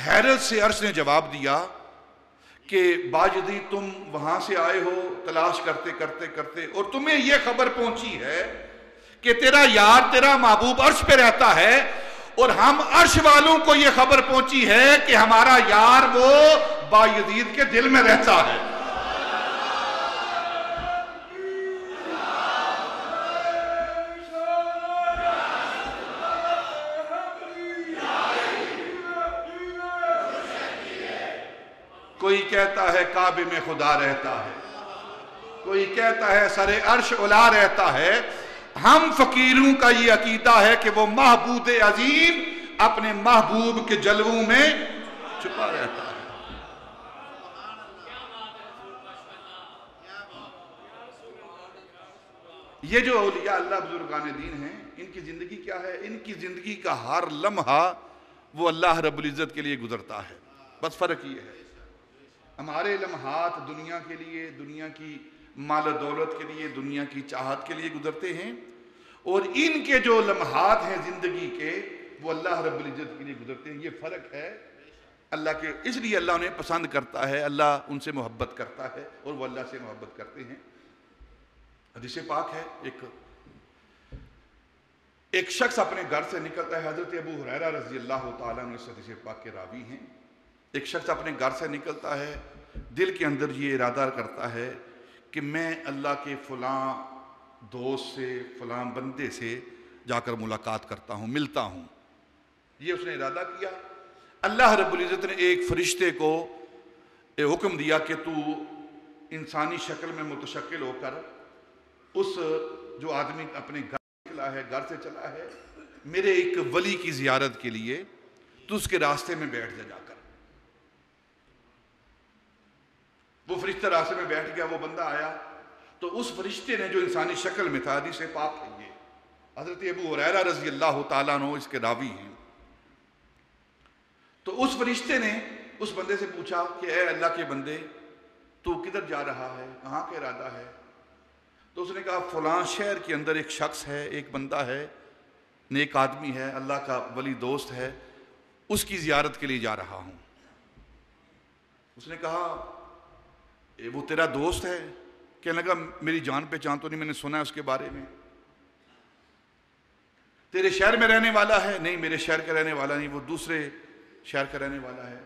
حیرت سے عرش نے جواب دیا کہ باجدی تم وہاں سے آئے ہو تلاش کرتے کرتے کرتے، اور تمہیں یہ خبر پہنچی ہے کہ تیرا یار، تیرا محبوب عرش پہ رہتا ہے، اور ہم عرش والوں کو یہ خبر پہنچی ہے کہ ہمارا یار وہ بایزید کے دل میں رہتا ہے۔ کوئی کہتا ہے کعبے میں خدا رہتا ہے، کوئی کہتا ہے سر عرش اعلیٰ رہتا ہے۔ ہم فقیروں کا یہ عقیدہ ہے کہ وہ معبود عظیم اپنے محبوب کے جلووں میں چھپا رہتا ہے۔ یہ جو اولیاء اللہ بزرگان دین ہیں، ان کی زندگی کیا ہے؟ ان کی زندگی کا ہر لمحہ وہ اللہ رب العزت کے لیے گزرتا ہے، بس فرق یہ ہے ہمارے لمحات دنیا کے لیے، دنیا کی مال و دولت کے لیے، دنیا کی چاہت کے لیے گزرتے ہیں، اور ان کے جو لمحات ہیں زندگی کے وہ اللہ رب العزت کے لیے گزرتے ہیں۔ یہ فرق ہے اللہ کے، اس لیے اللہ انہیں پسند کرتا ہے، اللہ ان سے محبت کرتا ہے، اور وہ اللہ سے محبت کرتے ہیں۔ حدیث پاک ہے، ایک شخص اپنے گھر سے نکلتا ہے، حضرت ابو ہریرہ رضی اللہ تعالیٰ عنہ اس حدیث پاک کے راوی ہیں۔ ایک شخص اپنے گھر سے نکلتا ہے، دل کے اندر یہ ارادہ کرتا ہے کہ میں اللہ کے فلاں دوست سے، فلاں بندے سے جا کر ملاقات کرتا ہوں، ملتا ہوں۔ یہ اس نے ارادہ کیا۔ اللہ رب العزت نے ایک فرشتے کو حکم دیا کہ تو انسانی شکل میں متشکل ہو کر اس جو آدمی اپنے گھر نکلا ہے، گھر سے چلا ہے، میرے ایک ولی کی زیارت کے لیے تو اس کے راستے میں بیٹھ جا کر۔ وہ فرشتہ راستے میں بیٹھ گیا، وہ بندہ آیا تو اس فرشتے نے جو انسانی شکل میں تھا، حدیث پاک ہے یہ، حضرت ابو ہریرہ رضی اللہ تعالیٰ عنہ اس کے راوی ہیں، تو اس فرشتے نے اس بندے سے پوچھا کہ اے اللہ کے بندے، تو کدھر جا رہا ہے، کہاں کا ارادہ ہے؟ تو اس نے کہا فلاں شہر کے اندر ایک شخص ہے، ایک بندہ ہے، نیک آدمی ہے، اللہ کا ولی دوست ہے، اس کی زیارت کے لیے جا رہا ہوں۔ اس نے کہا وہ تیرا دوست ہے کہنے لگا میری جان پہچان تو نہیں، میں نے سنا ہے اس کے بارے میں. تیرے شہر میں رہنے والا ہے؟ نہیں میرے شہر کا رہنے والا نہیں، وہ دوسرے شہر کا رہنے والا ہے.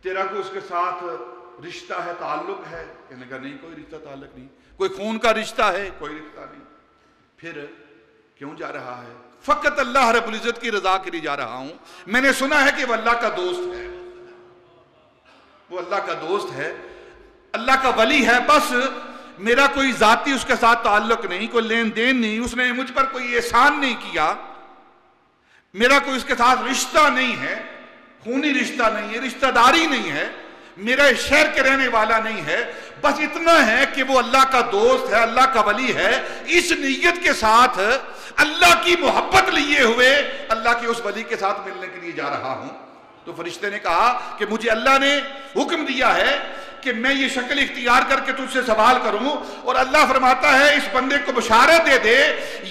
تیرا کوئی اس کے ساتھ رشتہ ہے، تعلق ہے؟ کہنے لگا نہیں کوئی رشتہ تعلق نہیں. کوئی خون کا رشتہ ہے؟ کوئی رشتہ نہیں. پھر کیوں جا رہا ہے؟ فقط اللہ رب العزت کی رضا کے لیے جا رہا ہوں. میں نے سنا ہے کہ وہ اللہ کا دوست ہے، وہ اللہ کا دوست ہے، اللہ کا ولی ہے. بس میرا کوئی ذاتی اس کے ساتھ تعلق نہیں، کوئی لین دین نہیں، اس نے مجھ پر کوئی احسان نہیں کیا، میرا کوئی اس کے ساتھ رشتہ نہیں ہے، خونی رشتہ نہیں ہے، رشتہ داری نہیں ہے، میرا شہر کے رہنے والا نہیں ہے. بس اتنا ہے کہ وہ اللہ کا دوست ہے، اللہ کا ولی ہے. اس نیت کے ساتھ اللہ کی محبت لیے ہوئے اللہ کے اس ولی کے ساتھ ملنے کے لیے جا رہا ہوں. تو فرشتے نے کہا کہ مجھے اللہ نے حکم دیا ہے کہ میں یہ شکل اختیار کر کے تجھ سے سوال کروں. اور اللہ فرماتا ہے اس بندے کو بشارت دے دے،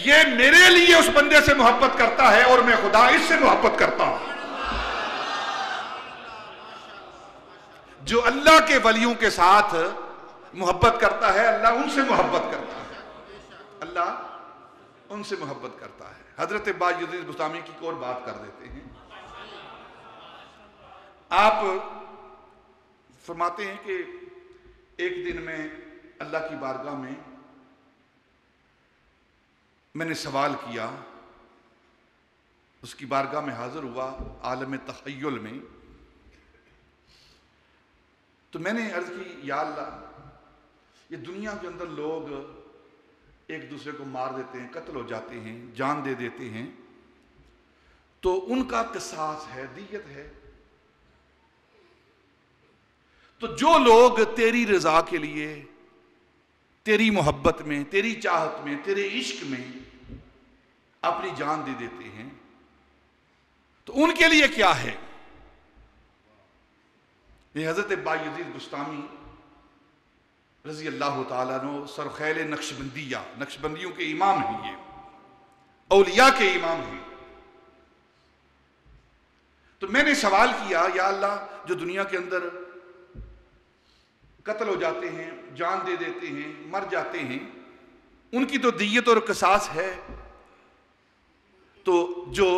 یہ میرے لیے اس بندے سے محبت کرتا ہے اور میں خدا اس سے محبت کرتا ہوں. جو اللہ کے ولیوں کے ساتھ محبت کرتا ہے اللہ ان سے محبت کرتا ہے، اللہ ان سے محبت کرتا ہے. حضرت باجدید بسطامی کی اور بات کر دیتے ہیں. آپ فرماتے ہیں کہ ایک دن میں اللہ کی بارگاہ میں نے سوال کیا، اس کی بارگاہ میں حاضر ہوا عالم تخیل میں. تو میں نے عرض کی یا اللہ یہ دنیا کے اندر لوگ ایک دوسرے کو مار دیتے ہیں، قتل ہو جاتے ہیں، جان دے دیتے ہیں، تو ان کا قصاص ہے، دیت ہے. تو جو لوگ تیری رضا کے لیے، تیری محبت میں، تیری چاہت میں، تیرے عشق میں اپنی جان دے دیتے ہیں تو ان کے لیے کیا ہے؟ یہ حضرت بایزید بسطامی رضی اللہ تعالیٰ عنہ سرخیل نقشبندیہ، نقشبندیوں کے امام ہیں، یہ اولیاء کے امام ہیں. تو میں نے سوال کیا یا اللہ جو دنیا کے اندر قتل ہو جاتے ہیں، جان دے دیتے ہیں، مر جاتے ہیں، ان کی تو دیت اور قصاص ہے، تو جو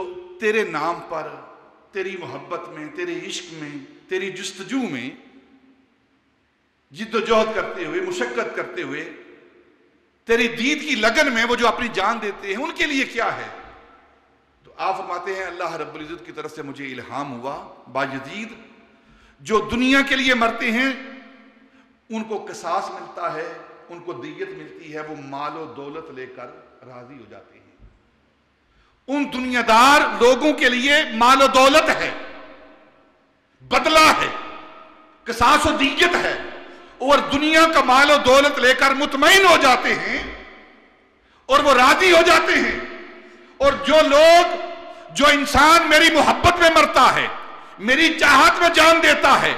تیرے نام پر، تیری محبت میں، تیرے عشق میں، تیری جستجو میں جد و جہد کرتے ہوئے، مشقت کرتے ہوئے، تیری دید کی لگن میں وہ جو اپنی جان دیتے ہیں ان کے لیے کیا ہے؟ تو آپ فرماتے ہیں اللہ رب العزت کی طرف سے مجھے الہام ہوا باجدید جو دنیا کے لیے مرتے ہیں ان کو قصاص ملتا ہے، ان کو دیت ملتی ہے، وہ مال و دولت لے کر راضی ہو جاتے ہیں. ان دنیا دار لوگوں کے لیے مال و دولت ہے، بدلہ ہے، قصاص و دیت ہے، اور دنیا کا مال و دولت لے کر مطمئن ہو جاتے ہیں اور وہ راضی ہو جاتے ہیں. اور جو انسان میری محبت میں مرتا ہے، میری چاہت میں جان دیتا ہے،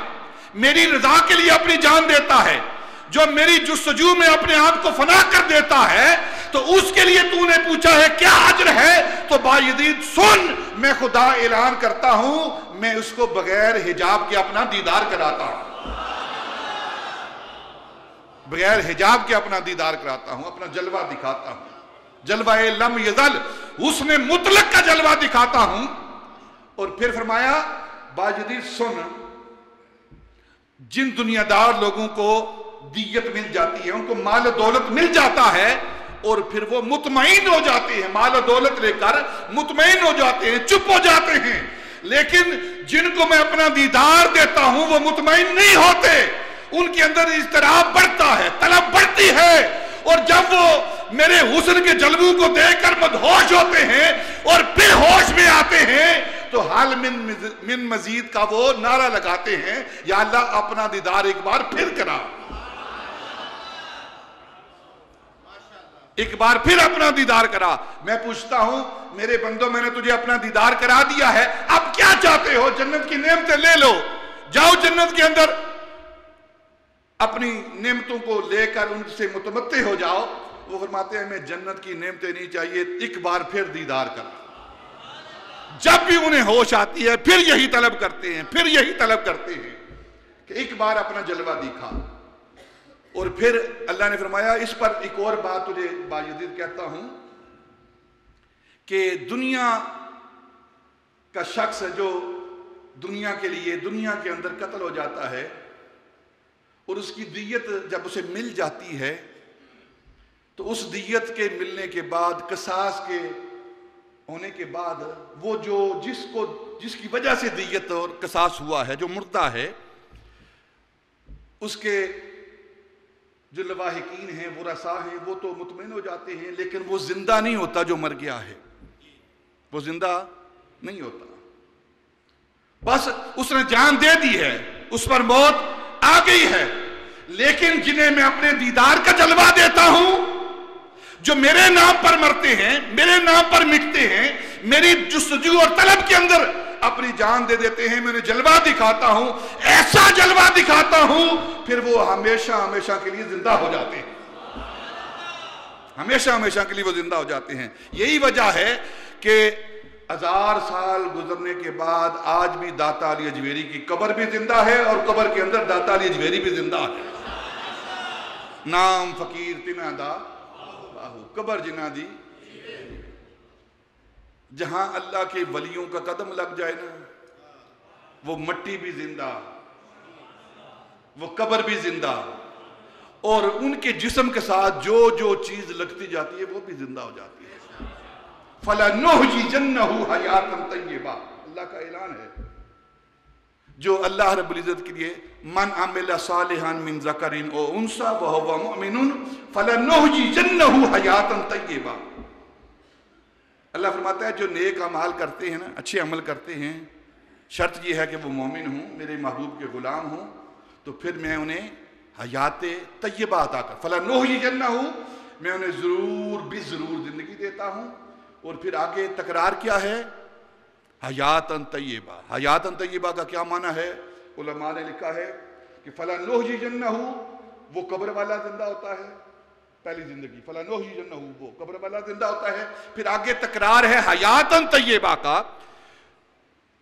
میری رضا کے لیے اپنی جان دیتا ہے، جو میری جستجو میں اپنے آپ کو فنا کر دیتا ہے، تو اس کے لیے تو نے پوچھا ہے کیا اجر ہے؟ تو باجدید سن، میں خدا اعلان کرتا ہوں میں اس کو بغیر حجاب کے اپنا دیدار کراتا ہوں، بغیر حجاب کے اپنا دیدار کراتا ہوں، اپنا جلوہ دکھاتا ہوں، جلوہ لم یزل، حسن مطلق کا جلوہ دکھاتا ہوں. اور پھر فرمایا باجدید سن، جن دنیا دار لوگوں کو دیت مل جاتی ہے، ان کو مال و دولت مل جاتا ہے اور پھر وہ مطمئن ہو جاتے ہیں، مال و دولت لے کر مطمئن ہو جاتے ہیں، چپ ہو جاتے ہیں. لیکن جن کو میں اپنا دیدار دیتا ہوں وہ مطمئن نہیں ہوتے، ان کے اندر اضطراب بڑھتا ہے، طلب بڑھتی ہے، اور جب وہ میرے حسن کے جلووں کو دیکھ کر مدہوش ہوتے ہیں اور پھر ہوش میں آتے ہیں تو حال من مزید کا وہ نعرہ لگاتے ہیں یا اللہ اپنا دیدار ایک بار پھر کرا، ایک بار پھر اپنا دیدار کرا. میں پوچھتا ہوں میرے بندوں میں نے تجھے اپنا دیدار کرا دیا ہے، اب کیا چاہتے ہو؟ جنت کی نعمتیں لے لو، جاؤ جنت کے اندر اپنی نعمتوں کو لے کر ان سے متمتع ہو جاؤ. وہ فرماتے ہیں میں جنت کی نعمتیں نہیں چاہیے، ایک بار پھر دیدار کرا. جب بھی انہیں ہوش آتی ہے پھر یہی طلب کرتے ہیں، پھر یہی طلب کرتے ہیں کہ ایک بار اپنا جلوہ دکھا. اور پھر اللہ نے فرمایا اس پر ایک اور بات تجھے باجدید کہتا ہوں کہ دنیا کا شخص جو دنیا کے لیے دنیا کے اندر قتل ہو جاتا ہے اور اس کی دیت جب اسے مل جاتی ہے تو اس دیت کے ملنے کے بعد قصاص کے ہونے کے بعد وہ جو جس کی وجہ سے دیت اور قصاص ہوا ہے جو مردہ ہے اس کے جو لواحقین ہیں ورثاء ہیں وہ تو مطمئن ہو جاتے ہیں لیکن وہ زندہ نہیں ہوتا جو مر گیا ہے وہ زندہ نہیں ہوتا بس اس نے جان دے دی ہے اس پر موت آ گئی ہے لیکن جنہیں میں اپنے دیدار کا جلوہ دیتا ہوں جو میرے نام پر مرتے ہیں میرے نام پر مٹتے ہیں میری جستجو اور طلب کے اندر اپنی جان دے دیتے ہیں میں انہیں جلوہ دکھاتا ہوں ایسا جلوہ دکھاتا ہوں پھر وہ ہمیشہ ہمیشہ کے لیے زندہ ہو جاتے ہیں ہمیشہ ہمیشہ کے لیے وہ زندہ ہو جاتے ہیں یہی وجہ ہے کہ 1000 سال گزرنے کے بعد آج بھی داتا علی اجویری کی قبر بھی زندہ ہے اور قبر کے اندر داتا علی اجویری بھی زندہ ہے نام فقیر تنہ دا باہو قبر جنہ دی جہاں اللہ کے ولیوں کا قدم لگ جائے نا وہ مٹی بھی زندہ وہ قبر بھی زندہ اور ان کے جسم کے ساتھ جو جو چیز لگتی جاتی ہے وہ بھی زندہ ہو جاتی ہے فَلَنُحْيِيَنَّهُ حَيَاةً طَيِّبَةً اللہ کا اعلان ہے جو اللہ رب العزت کے لیے من عمل صالحا من ذکر او انثى وهو مؤمن فلنحيينه حیاة طیبہ اللہ فرماتا ہے جو نیک اعمال کرتے ہیں نا اچھے عمل کرتے ہیں شرط یہ ہے کہ وہ مومن ہوں میرے محبوب کے غلام ہوں تو پھر میں انہیں حیات طیبہ عطا کر فلنحيينه میں انہیں ضرور بھی ضرور زندگی دیتا ہوں اور پھر آگے تکرار کیا ہے حیاتاً طیبہ حیاتاً طیبہ کا کیا معنی ہے علماء نے لکھا ہے کہ فَلَنُحْيِيَنَّهُ وہ قبر والا زندہ ہوتا ہے پہلی زندگی فَلَنُحْيِيَنَّهُ وہ قبر والا زندہ ہوتا ہے پھر آگے تکرار ہے حیاتاً طیبہ کا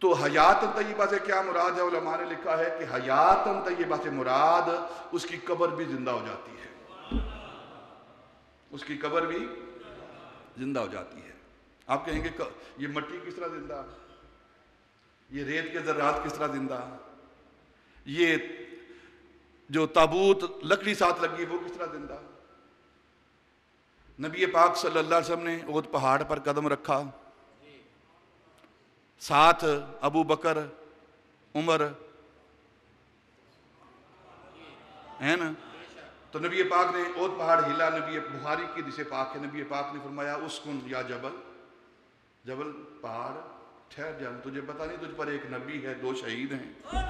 تو حیاتاً طیبہ سے کیا مراد ہے علماء نے لکھا ہے کہ حیاتاً طیبہ سے مراد اس کی قبر بھی زندہ ہو جاتی ہے اس کی قبر بھی زندہ ہو جاتی ہے آپ کہیں گے یہ مٹی کس طرح زندہ یہ ریت کے ذرات کس طرح زندہ یہ جو تابوت لکڑی ساتھ لگی وہ کس طرح زندہ نبی پاک صلی اللہ علیہ وسلم نے احد پہاڑ پر قدم رکھا ساتھ ابو بکر عمر ہے نا تو نبی پاک نے احد پہاڑ ہلا نبی بخاری کی حدیث پاک ہے نبی پاک نے فرمایا اسکن یا جبل پہاڑ ٹھہر جا تجھے پتا نہیں تجھ پر ایک نبی ہے 2 شہید ہیں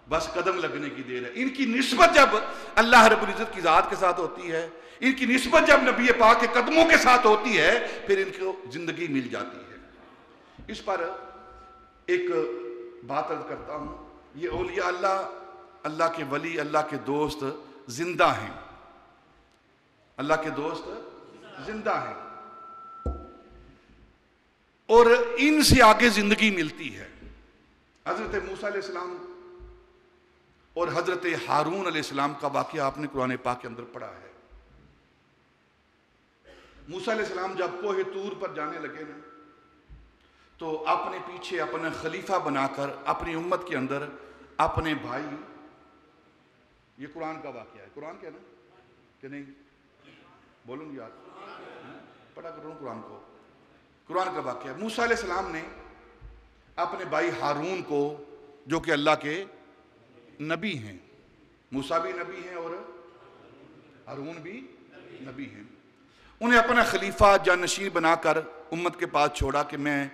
بس قدم لگنے کی دیر ہے ان کی نسبت جب اللہ رب العزت کی ذات کے ساتھ ہوتی ہے ان کی نسبت جب نبی پاک کے قدموں کے ساتھ ہوتی ہے پھر ان کو زندگی مل جاتی ہے اس پر ایک بات عرض کرتا ہوں یہ اولیاء اللہ کے ولی اللہ کے دوست زندہ ہیں اللہ کے دوست زندہ ہیں اور ان سے آگے زندگی ملتی ہے حضرت موسیٰ علیہ السلام اور حضرت ہارون علیہ السلام کا واقعہ آپ نے قرآن پاک کے اندر پڑھا ہے موسیٰ علیہ السلام جب کوہ طور پر جانے لگے نا تو اپنے پیچھے اپنا خلیفہ بنا کر اپنی امت کے اندر اپنے بھائی یہ قرآن کا واقعہ ہے قرآن کیا نا کہ نہیں بولوں گی یار پڑھا کروں قرآن کو قرآن کا واقعہ ہے موسیٰ علیہ السلام نے اپنے بھائی ہارون کو جو کہ اللہ کے نبی ہیں موسیٰ بھی نبی ہیں اور ہارون بھی نبی ہیں انہیں اپنا خلیفہ جانشین بنا کر امت کے پاس چھوڑا کہ میں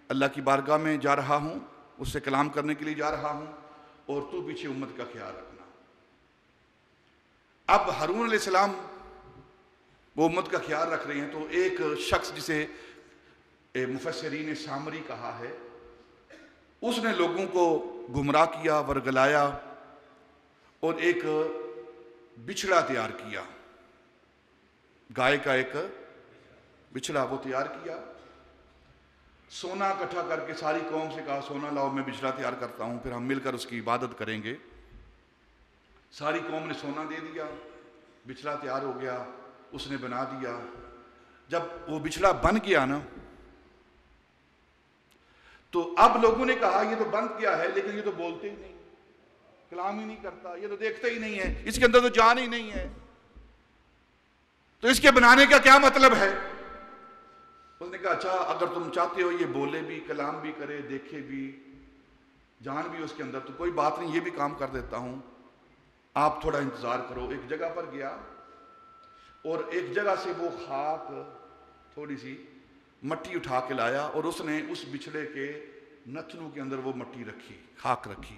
اللہ کی بارگاہ میں جا رہا ہوں اس سے کلام کرنے کے لیے جا رہا ہوں اور تو پیچھے امت کا خیال رکھنا اب ہارون علیہ السلام وہ امت کا خیال رکھ رہے ہیں تو ایک شخص جسے مفسرین سامری کہا ہے اس نے لوگوں کو گمراہ کیا ورگلایا اور ایک بچھڑا تیار کیا گائے کا ایک بچھڑا وہ تیار کیا سونا اکٹھا کر کے ساری قوم سے کہا سونا لاؤ میں بچھڑا تیار کرتا ہوں پھر ہم مل کر اس کی عبادت کریں گے ساری قوم نے سونا دے دیا، بچھڑا تیار ہو گیا، اس نے بنا دیا۔ جب وہ بچھڑا بن گیا نا تو اب لوگوں نے کہا یہ تو بند کیا ہے لیکن یہ تو بولتے ہی نہیں، کلام ہی نہیں کرتا، یہ تو دیکھتا ہی نہیں ہے، اس کے اندر تو جان ہی نہیں ہے، تو اس کے بنانے کا کیا مطلب ہے؟ اس نے کہا اچھا اگر تم چاہتے ہو یہ بولے بھی، کلام بھی کرے، دیکھے بھی، جان بھی اس کے اندر، تو کوئی بات نہیں، یہ بھی کام کر دیتا ہوں، آپ تھوڑا انتظار کرو۔ ایک جگہ پر گیا اور ایک جگہ سے وہ خاک، تھوڑی سی مٹی اٹھا کے لایا اور اس نے اس بچھڑے کے نتنوں کے اندر وہ مٹی رکھی، خاک رکھی۔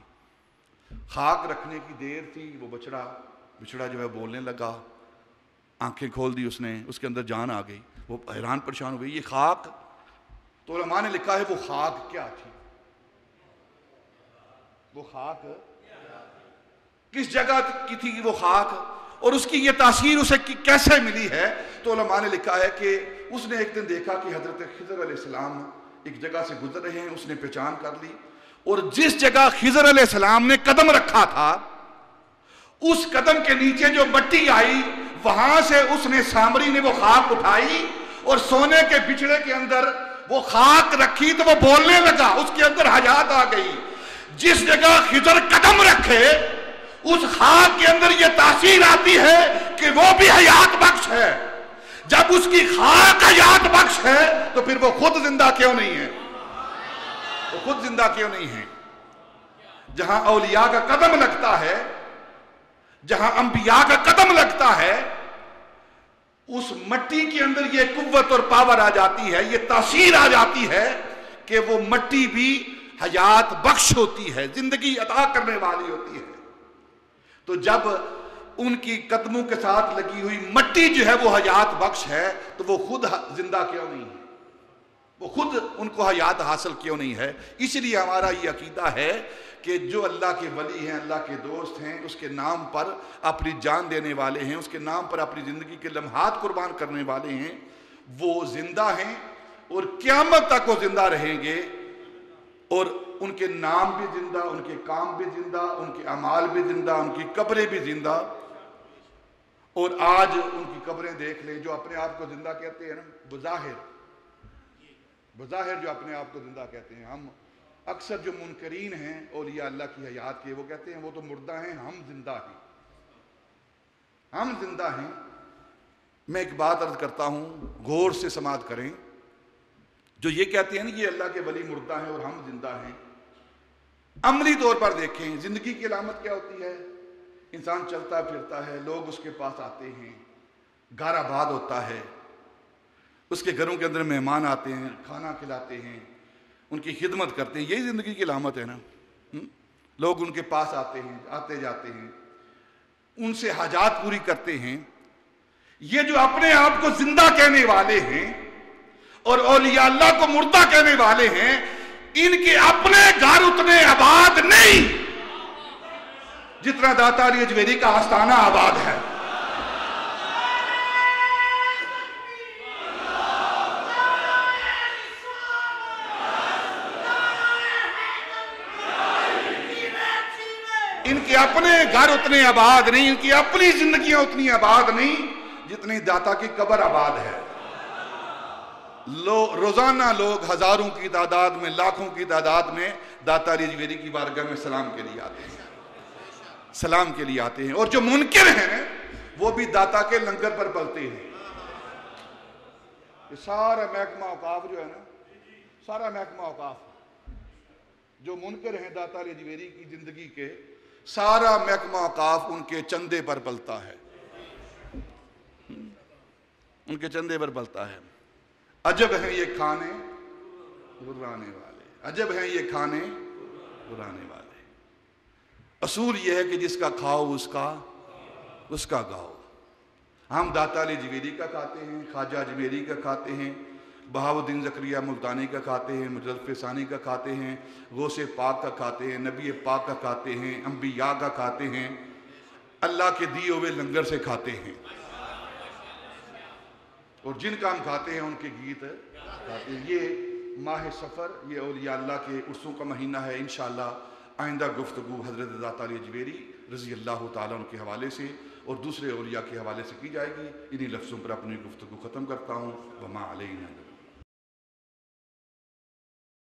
خاک رکھنے کی دیر تھی، وہ بچھڑا جو ہے بولنے لگا، آنکھیں کھول دی اس نے، اس کے اندر جان آ گئی۔ وہ حیران پریشان ہو گئی، یہ خاک، تو علماء نے لکھا ہے وہ خاک کیا تھی، وہ خاک کس جگہ کی تھی وہ خاک، اور اس کی یہ تاثیر اسے کیسے ملی ہے؟ تو علماء نے لکھا ہے کہ اس نے ایک دن دیکھا کہ حضرت خضر علیہ السلام ایک جگہ سے گزر رہے ہیں، اس نے پہچان کر لی، اور جس جگہ خضر علیہ السلام نے قدم رکھا تھا اس قدم کے نیچے جو مٹی آئی، وہاں سے اس نے سامری نے وہ خاک اٹھائی اور سونے کے بچھڑے کے اندر وہ خاک رکھی، تو وہ بولنے لگا، اس کے اندر حیات آ گئی۔ جس جگہ خضر قدم رکھے اس خاک کے اندر یہ تاثیر آتی ہے کہ وہ بھی حیات بخش ہے۔ جب اس کی خاک حیات بخش ہے تو پھر وہ خود زندہ کیوں نہیں ہے؟ وہ خود زندہ کیوں نہیں ہے؟ جہاں اولیاء کا قدم لگتا ہے، جہاں انبیاء کا قدم لگتا ہے، اس مٹی کے اندر یہ قوت اور پاور آ جاتی ہے، یہ تاثیر آ جاتی ہے کہ وہ مٹی بھی حیات بخش ہوتی ہے، زندگی عطا کرنے والی ہوتی ہے۔ تو جب ان کی قدموں کے ساتھ لگی ہوئی مٹی جو ہے وہ حیات بخش ہے تو وہ خود زندہ کیوں نہیں ہے؟ وہ خود ان کو حیات حاصل کیوں نہیں ہے؟ اس لیے ہمارا یہ عقیدہ ہے کہ جو اللہ کے ولی ہیں، اللہ کے دوست ہیں، اس کے نام پر اپنی جان دینے والے ہیں، اس کے نام پر اپنی زندگی کے لمحات قربان کرنے والے ہیں، وہ زندہ ہیں اور قیامت تک وہ زندہ رہیں گے، اور ان کے نام بھی زندہ، ان کے کام بھی زندہ، ان کے اعمال بھی زندہ، ان کی قبریں بھی زندہ۔ اور آج ان کی قبریں دیکھ لیں، جو اپنے آپ کو زندہ کہتے ہیں نا، بظاہر جو اپنے آپ کو زندہ کہتے ہیں، ہم اکثر جو منکرین ہیں اولیاء اللہ کی حیات کے، وہ کہتے ہیں وہ تو مردہ ہیں، ہم زندہ ہیں، ہم زندہ ہیں۔ میں ایک بات عرض کرتا ہوں، غور سے سماعت کریں، جو یہ کہتے ہیں نا یہ اللہ کے ولی مردہ ہیں اور ہم زندہ ہیں، عملی طور پر دیکھیں زندگی کی علامت کیا ہوتی ہے؟ انسان چلتا پھرتا ہے، لوگ اس کے پاس آتے ہیں، گھر آباد ہوتا ہے، اس کے گھروں کے اندر مہمان آتے ہیں، کھانا کھلاتے ہیں، ان کی خدمت کرتے ہیں، یہی زندگی کی علامت ہے نا۔ لوگ ان کے پاس آتے ہیں، آتے جاتے ہیں، ان سے حاجات پوری کرتے ہیں۔ یہ جو اپنے آپ کو زندہ کہنے والے ہیں اور اولیاء اللہ کو مردہ کہنے والے ہیں، ان کے اپنے گھر اتنے آباد نہیں جتنا داتا علی اجمیری کا آستانہ آباد ہے۔ ان کے اپنے گھر اتنے آباد نہیں، ان کی اپنی زندگیاں اتنی آباد نہیں جتنی داتا کی قبر آباد ہے۔ روزانہ لوگ ہزاروں کی تعداد میں، لاکھوں کی تعداد میں داتا علی اجمیری کی بارگاہ میں سلام کے لیے آتے ہیں، سلام کے لیے آتے ہیں، اور جو منکر ہیں وہ بھی داتا کے لنگر پر پلتے ہیں۔ یہ سارا محکمہ اوقاف جو ہے نا، سارا محکمہ اوقاف جو منکر ہیں داتا علی اجمیری کی زندگی کے، سارا محکمہ اوقاف ان کے چندے پر پلتا ہے، ان کے چندے پر پلتا ہے۔ عجب ہیں یہ کھانے غرانے والے، عجب ہیں یہ کھانے غرانے والے۔ اصول یہ ہے کہ جس کا کھاؤ اس کا گاؤ۔ ہم داتا علی اجمیری کا کھاتے ہیں، خواجہ اجمیری کا کھاتے ہیں، بہاؤالدین زکریہ ملتانی کا کھاتے ہیں، مجدد ثانی کا کھاتے ہیں، غوث پاک کا کھاتے ہیں، نبی پاک کا کھاتے ہیں، انبیاء کا کھاتے ہیں، اللہ کے دیے ہوئے لنگر سے کھاتے ہیں، اور جن کا ہم کھاتے ہیں ان کے گیت کھاتے ہیں۔ یہ ماہ سفر، یہ اولیاء اللہ کے عرصوں کا مہینہ ہے، انشاءاللہ آئندہ گفتگو حضرت ذات علی جویری رضی اللہ تعالیٰ عنہ کے حوالے سے اور دوسرے اولیاء کے حوالے سے کی جائے گی۔ انہی لفظوں پر اپنی گفتگو ختم کرتا ہوں۔ وما علینا